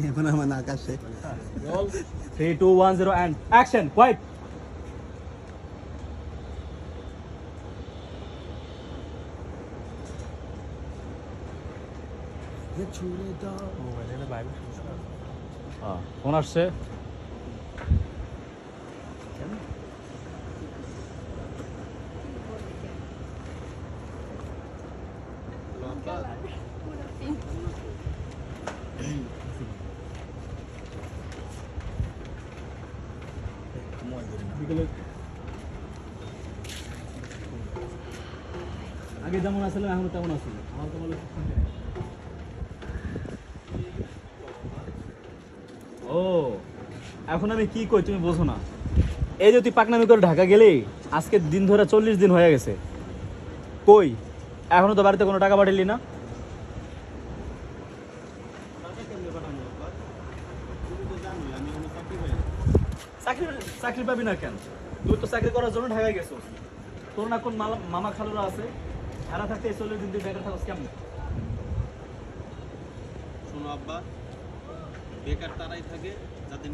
এখন আমার আকাশে roll 3 2 1 0 and action quiet phone আসছে আগে যেমন আসলে এখন তেমন আসলে আমার তো বলে ও এখন আমি কি কই তুমি বোঝো না এই যে তুই পাকনামি করে ঢাকা গেলি আজকে দিন ধরে 40 দিন হয়ে গেছে কই এখনো তো বাড়িতে কোনো টাকা পাঠালি না চাকরি চাকরি পাবি না কেন তুই তো চাকরি করার জন্য ঢাকায় গেছো তোর না কোন মামা খালুরা আছে এরা থাকতে 40 দিন তুই বেকার থাকস কেমন শোনো আব্বা, বেকার তারাই থাকে যাদের